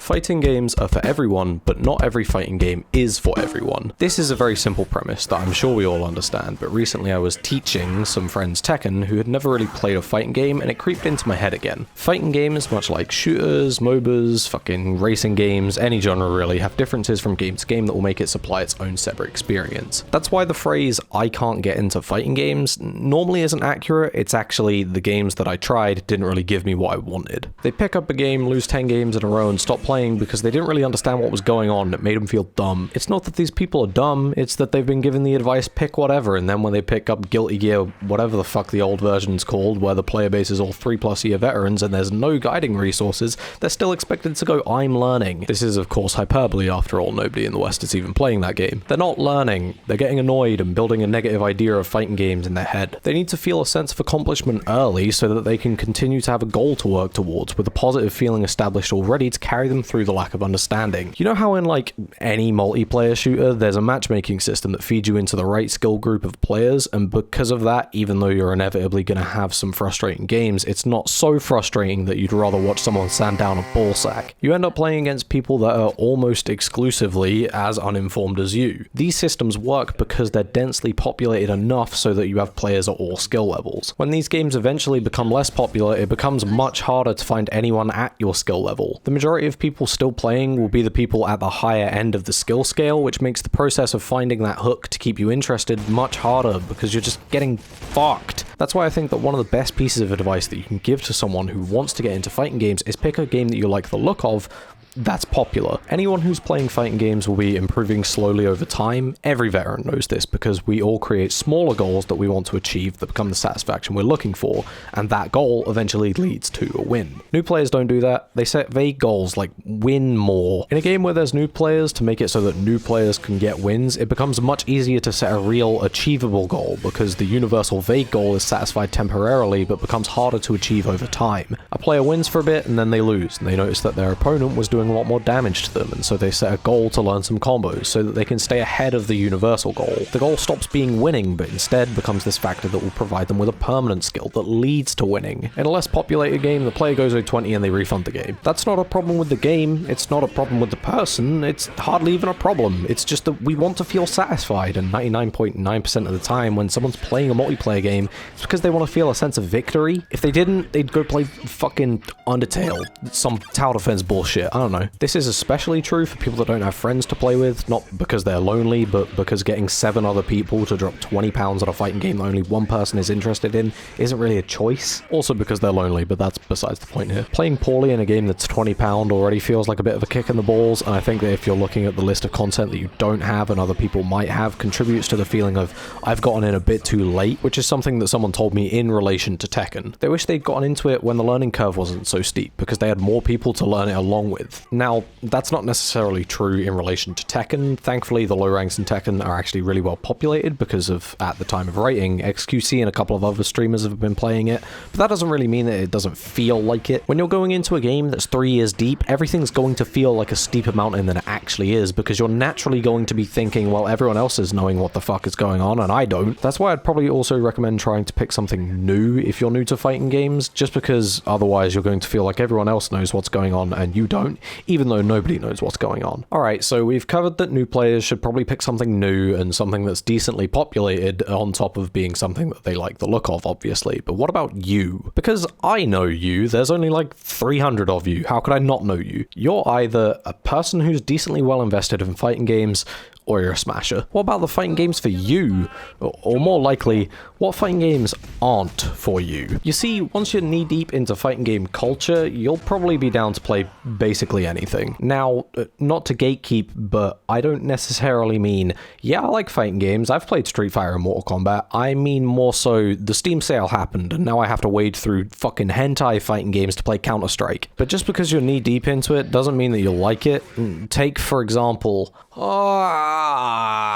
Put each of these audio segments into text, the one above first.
Fighting games are for everyone, but not every fighting game is for everyone. This is a very simple premise that I'm sure we all understand, but recently I was teaching some friends Tekken who had never really played a fighting game, and it creeped into my head again. Fighting games, much like shooters, MOBAs, fucking racing games, any genre really, have differences from game to game that will make it supply its own separate experience. That's why the phrase, "I can't get into fighting games," normally isn't accurate. It's actually the games that I tried didn't really give me what I wanted. They pick up a game, lose 10 games in a row, and stop playing because they didn't really understand what was going on. It made them feel dumb. It's not that these people are dumb, it's that they've been given the advice, pick whatever, and then when they pick up Guilty Gear, whatever the fuck the old version's called, where the player base is all 3+ year veterans and there's no guiding resources, they're still expected to go, "I'm learning." This is of course hyperbole, after all, nobody in the West is even playing that game. They're not learning, they're getting annoyed and building a negative idea of fighting games in their head. They need to feel a sense of accomplishment early so that they can continue to have a goal to work towards, with a positive feeling established already to carry them through the lack of understanding. You know how in like any multiplayer shooter, there's a matchmaking system that feeds you into the right skill group of players, and because of that, even though you're inevitably going to have some frustrating games, it's not so frustrating that you'd rather watch someone stand down a ballsack. You end up playing against people that are almost exclusively as uninformed as you. These systems work because they're densely populated enough so that you have players at all skill levels. When these games eventually become less popular, it becomes much harder to find anyone at your skill level. The majority of people still playing will be the people at the higher end of the skill scale, which makes the process of finding that hook to keep you interested much harder because you're just getting fucked. That's why I think that one of the best pieces of advice that you can give to someone who wants to get into fighting games is pick a game that you like the look of, that's popular. Anyone who's playing fighting games will be improving slowly over time. Every veteran knows this because we all create smaller goals that we want to achieve that become the satisfaction we're looking for, and that goal eventually leads to a win. New players don't do that. They set vague goals like win more. In a game where there's new players, to make it so that new players can get wins, it becomes much easier to set a real achievable goal because the universal vague goal is satisfied temporarily but becomes harder to achieve over time. A player wins for a bit and then they lose, and they notice that their opponent was doing a lot more damage to them, and so they set a goal to learn some combos so that they can stay ahead of the universal goal. The goal stops being winning, but instead becomes this factor that will provide them with a permanent skill that leads to winning. In a less populated game, the player goes 0-20 and they refund the game. That's not a problem with the game, it's not a problem with the person, it's hardly even a problem. It's just that we want to feel satisfied, and 99.9% of the time when someone's playing a multiplayer game, it's because they want to feel a sense of victory. If they didn't, they'd go play fucking Undertale, some tower defense bullshit, I don't know. This is especially true for people that don't have friends to play with, not because they're lonely, but because getting 7 other people to drop £20 on a fighting game that only one person is interested in isn't really a choice. Also because they're lonely, but that's besides the point here. Playing poorly in a game that's £20 already feels like a bit of a kick in the balls, and I think that if you're looking at the list of content that you don't have and other people might have, contributes to the feeling of, I've gotten in a bit too late, which is something that someone told me in relation to Tekken. They wish they'd gotten into it when the learning curve wasn't so steep, because they had more people to learn it along with. Now, that's not necessarily true in relation to Tekken. Thankfully, the low ranks in Tekken are actually really well populated because of, at the time of writing, XQC and a couple of other streamers have been playing it, but that doesn't really mean that it doesn't feel like it. When you're going into a game that's 3 years deep, everything's going to feel like a steeper mountain than it actually is, because you're naturally going to be thinking, well, everyone else is knowing what the fuck is going on, and I don't. That's why I'd probably also recommend trying to pick something new if you're new to fighting games, just because otherwise you're going to feel like everyone else knows what's going on and you don't, even though nobody knows what's going on. Alright, so we've covered that new players should probably pick something new and something that's decently populated on top of being something that they like the look of, obviously. But what about you? Because I know you, there's only like 300 of you. How could I not know you? You're either a person who's decently well invested in fighting games, or you're a smasher. What about the fighting games for you? Or more likely, what fighting games aren't for you? You see, once you're knee-deep into fighting game culture, you'll probably be down to play basically anything. Now, not to gatekeep, but I don't necessarily mean, yeah, I like fighting games, I've played Street Fighter and Mortal Kombat. I mean more so, the Steam sale happened, and now I have to wade through fucking hentai fighting games to play Counter-Strike. But just because you're knee-deep into it doesn't mean that you'll like it. Take, for example,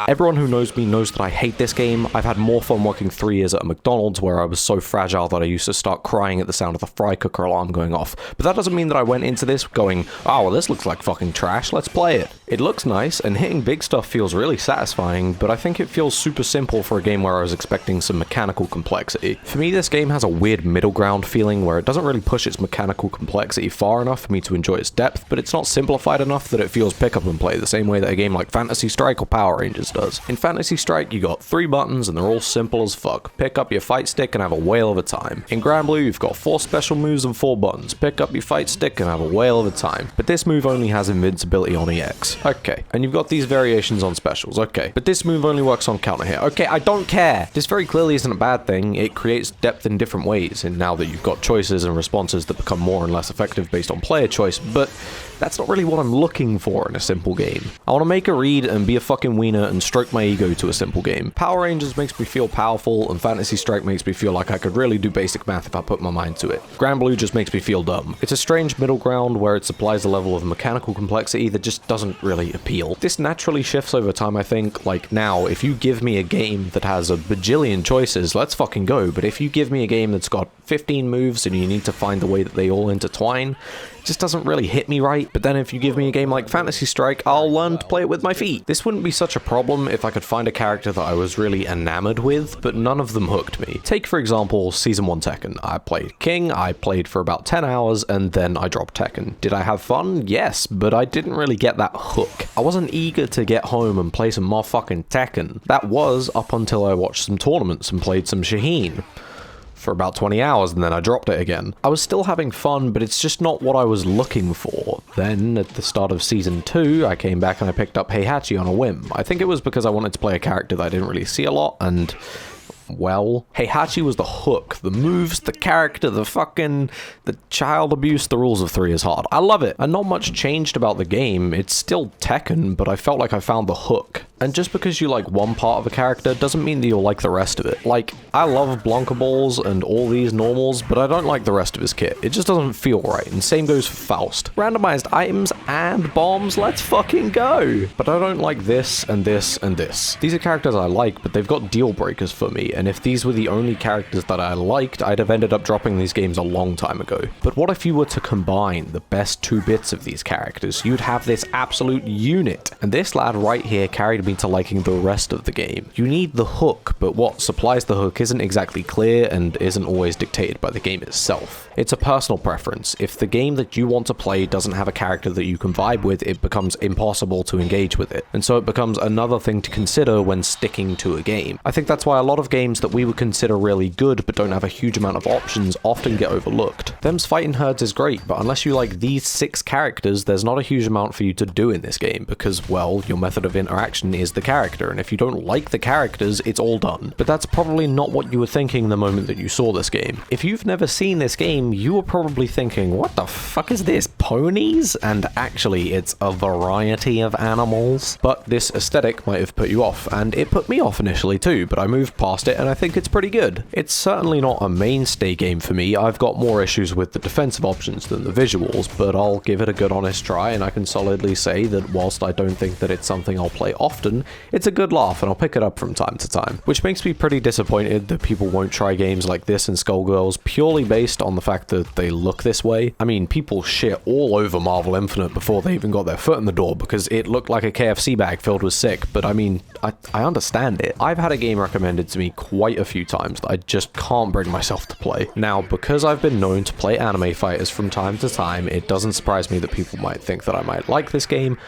everyone who knows me knows that I hate this game. I've had more fun working 3 years at a McDonald's where I was so fragile that I used to start crying at the sound of the fry cooker alarm going off. But that doesn't mean that I went into this going, oh, well, this looks like fucking trash, let's play it. It looks nice, and hitting big stuff feels really satisfying, but I think it feels super simple for a game where I was expecting some mechanical complexity. For me, this game has a weird middle ground feeling where it doesn't really push its mechanical complexity far enough for me to enjoy its depth, but it's not simplified enough that it feels pick up and play the same way that a game like Phantasy Strike or Power Rangers does. In Phantasy Strike, you got 3 buttons and they're all simple as fuck. Pick up your fight stick and have a whale of a time. In Granblue, you've got 4 special moves and 4 buttons. Pick up your fight stick and have a whale of a time. But this move only has invincibility on EX. Okay. And you've got these variations on specials. Okay. But this move only works on counter hit. Okay, I don't care. This very clearly isn't a bad thing. It creates depth in different ways, and now that you've got choices and responses that become more and less effective based on player choice, but that's not really what I'm looking for in a simple game. I want to make a read and be a fucking wiener and stroke my ego to a simple game. Power Rangers makes me feel powerful, and Phantasy Strike makes me feel like I could really do basic math if I put my mind to it. Granblue just makes me feel dumb. It's a strange middle ground where it supplies a level of mechanical complexity that just doesn't really appeal. This naturally shifts over time, I think. Like now, if you give me a game that has a bajillion choices, let's fucking go. But if you give me a game that's got 15 moves and you need to find the way that they all intertwine, it just doesn't really hit me right. But then if you give me a game like Phantasy Strike, I'll learn to play it with my feet. This wouldn't be such a problem if I could find a character that I was really enamored with, but none of them hooked me. Take, for example, Season 1 Tekken. I played King, I played for about 10 hours, and then I dropped Tekken. Did I have fun? Yes, but I didn't really get that hook. I wasn't eager to get home and play some motherfucking Tekken. That was up until I watched some tournaments and played some Shaheen for about 20 hours, and then I dropped it again. I was still having fun, but it's just not what I was looking for. Then, at the start of Season 2, I came back and I picked up Heihachi on a whim. I think it was because I wanted to play a character that I didn't really see a lot, and well, Heihachi was the hook, the moves, the character, the child abuse. The rules of 3 is hard. I love it. And not much changed about the game. It's still Tekken, but I felt like I found the hook. And just because you like one part of a character doesn't mean that you'll like the rest of it. Like, I love Blanka Balls and all these normals, but I don't like the rest of his kit. It just doesn't feel right, and same goes for Faust. Randomized items and bombs, let's fucking go! But I don't like this and this and this. These are characters I like, but they've got deal breakers for me, and if these were the only characters that I liked, I'd have ended up dropping these games a long time ago. But what if you were to combine the best 2 bits of these characters? You'd have this absolute unit. And this lad right here carried me to liking the rest of the game. You need the hook, but what supplies the hook isn't exactly clear and isn't always dictated by the game itself. It's a personal preference. If the game that you want to play doesn't have a character that you can vibe with, it becomes impossible to engage with it. And so it becomes another thing to consider when sticking to a game. I think that's why a lot of games that we would consider really good but don't have a huge amount of options often get overlooked. Them's Fighting Herds is great, but unless you like these 6 characters, there's not a huge amount for you to do in this game because, well, your method of interaction is the character, and if you don't like the characters, it's all done. But that's probably not what you were thinking the moment that you saw this game. If you've never seen this game, you were probably thinking, what the fuck is this, ponies? And actually, it's a variety of animals. But this aesthetic might have put you off, and it put me off initially too, but I moved past it and I think it's pretty good. It's certainly not a mainstay game for me. I've got more issues with the defensive options than the visuals, but I'll give it a good honest try, and I can solidly say that whilst I don't think that it's something I'll play often, it's a good laugh and I'll pick it up from time to time. Which makes me pretty disappointed that people won't try games like this and Skullgirls purely based on the fact that they look this way. I mean, people shit all over Marvel Infinite before they even got their foot in the door because it looked like a KFC bag filled with sick, but I mean, I understand it. I've had a game recommended to me quite a few times that I just can't bring myself to play. Now, because I've been known to play anime fighters from time to time, it doesn't surprise me that people might think that I might like this game,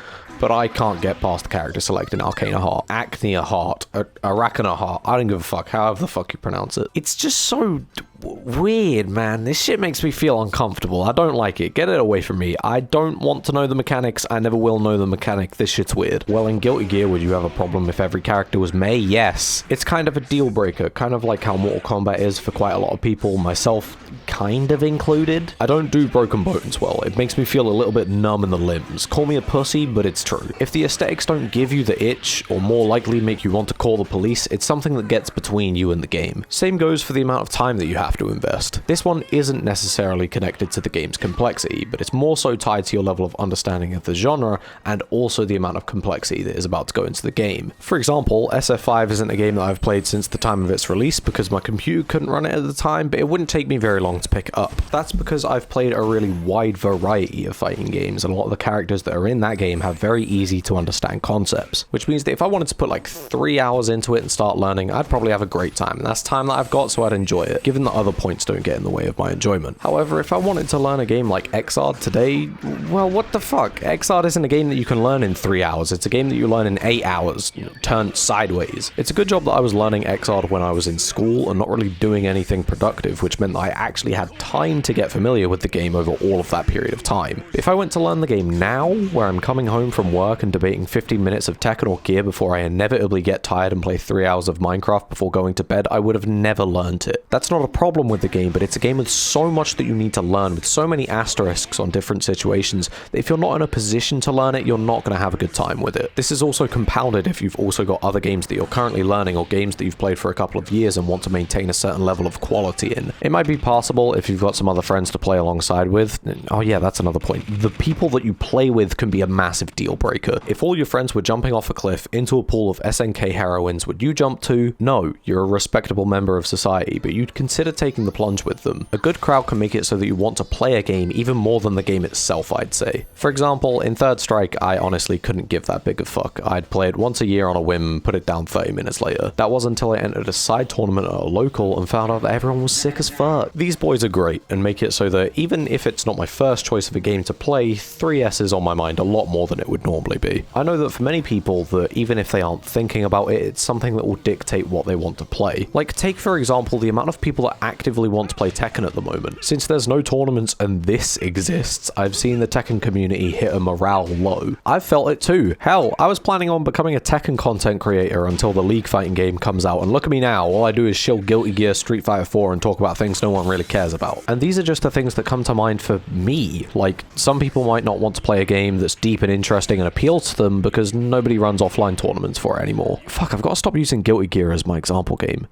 but I can't get past the character select in Arcana Heart. Acnea Heart. Aracana Heart. I don't give a fuck, however the fuck you pronounce it. It's just so weird, man. This shit makes me feel uncomfortable. I don't like it. Get it away from me. I don't want to know the mechanics. I never will know the mechanic. This shit's weird. Well, in Guilty Gear, would you have a problem if every character was Mei? Yes. It's kind of a deal breaker, kind of like how Mortal Kombat is for quite a lot of people, myself kind of included. I don't do broken bones well. It makes me feel a little bit numb in the limbs. Call me a pussy, but it's true. If the aesthetics don't give you the itch, or more likely make you want to call the police, it's something that gets between you and the game. Same goes for the amount of time that you have. have to invest. This one isn't necessarily connected to the game's complexity, but it's more so tied to your level of understanding of the genre and also the amount of complexity that is about to go into the game. For example, SF5 isn't a game that I've played since the time of its release because my computer couldn't run it at the time, but it wouldn't take me very long to pick it up. That's because I've played a really wide variety of fighting games, and a lot of the characters that are in that game have very easy to understand concepts, which means that if I wanted to put like 3 hours into it and start learning, I'd probably have a great time, and that's time that I've got, so I'd enjoy it, given that other points don't get in the way of my enjoyment. However, if I wanted to learn a game like Xrd today, well, what the fuck? Xrd isn't a game that you can learn in 3 hours, it's a game that you learn in 8 hours, turned sideways. It's a good job that I was learning Xrd when I was in school and not really doing anything productive, which meant that I actually had time to get familiar with the game over all of that period of time. If I went to learn the game now, where I'm coming home from work and debating 15 minutes of Tekken or Gear before I inevitably get tired and play 3 hours of Minecraft before going to bed, I would have never learned it. That's not a problem with the game, but it's a game with so much that you need to learn, with so many asterisks on different situations, that if you're not in a position to learn it, you're not going to have a good time with it. This is also compounded if you've also got other games that you're currently learning or games that you've played for a couple of years and want to maintain a certain level of quality in. It might be possible if you've got some other friends to play alongside with. Oh yeah, that's another point. The people that you play with can be a massive deal breaker. If all your friends were jumping off a cliff into a pool of SNK heroines, would you jump too? No, you're a respectable member of society, but you'd consider taking the plunge with them. A good crowd can make it so that you want to play a game even more than the game itself, I'd say. For example, in Third Strike, I honestly couldn't give that big a fuck. I'd play it once a year on a whim, put it down 30 minutes later. That was until I entered a side tournament at a local and found out that everyone was sick as fuck. These boys are great and make it so that even if it's not my first choice of a game to play, 3S is on my mind a lot more than it would normally be. I know that for many people that even if they aren't thinking about it, it's something that will dictate what they want to play. Like take for example the amount of people that actively want to play Tekken at the moment. Since there's no tournaments and this exists, I've seen the Tekken community hit a morale low. I've felt it too. Hell, I was planning on becoming a Tekken content creator until the League fighting game comes out, and look at me now, all I do is shill Guilty Gear, Street Fighter 4 and talk about things no one really cares about. And these are just the things that come to mind for me. Like, some people might not want to play a game that's deep and interesting and appeals to them because nobody runs offline tournaments for it anymore. Fuck, I've got to stop using Guilty Gear as my example game.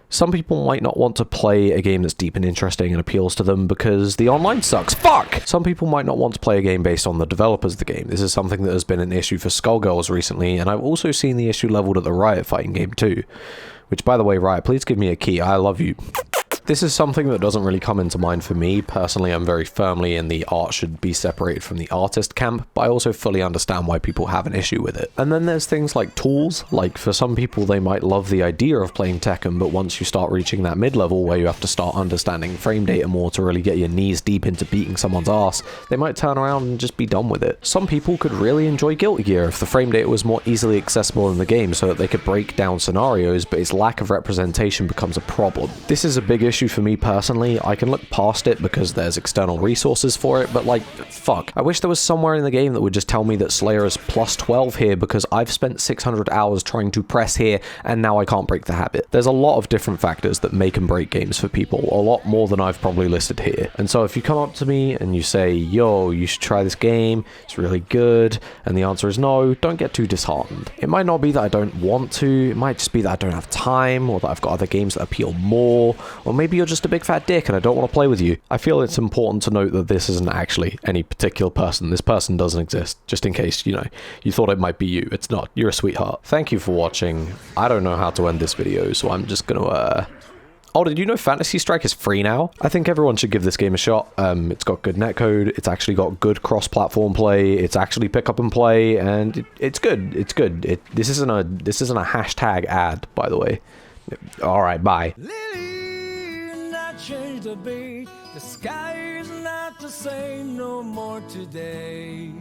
Some people might not want to play a game that's deep and interesting and appeals to them because the online sucks. Fuck! Some people might not want to play a game based on the developers of the game. This is something that has been an issue for Skullgirls recently, and I've also seen the issue leveled at the Riot fighting game too. Which, by the way, Riot, please give me a key. I love you. This is something that doesn't really come into mind for me. Personally, I'm very firmly in the art should be separated from the artist camp, but I also fully understand why people have an issue with it. And then there's things like tools. Like, for some people, they might love the idea of playing Tekken, but once you start reaching that mid-level where you have to start understanding frame data more to really get your knees deep into beating someone's ass, they might turn around and just be done with it. Some people could really enjoy Guilty Gear if the frame data was more easily accessible in the game so that they could break down scenarios, but its lack of representation becomes a problem. This is a big issue for me personally. I can look past it because there's external resources for it, but like, fuck. I wish there was somewhere in the game that would just tell me that Slayer is plus 12 here because I've spent 600 hours trying to press here and now I can't break the habit. There's a lot of different factors that make and break games for people, a lot more than I've probably listed here. And so if you come up to me and you say, yo, you should try this game, it's really good, and the answer is no, don't get too disheartened. It might not be that I don't want to, it might just be that I don't have time, or that I've got other games that appeal more, or maybe you're just a big fat dick and I don't want to play with you. I feel it's important to note that this isn't actually any particular person. This person doesn't exist, just in case, you thought it might be you. It's not. You're a sweetheart. Thank you for watching. I don't know how to end this video, so I'm just gonna, Oh, did you know Fantasy Strike is free now? I think everyone should give this game a shot. It's got good netcode, it's actually got good cross-platform play, it's actually pick up and play, and it's good. It's good. This isn't a hashtag ad, by the way. Alright, bye. Change the beat, the sky is not the same no more today.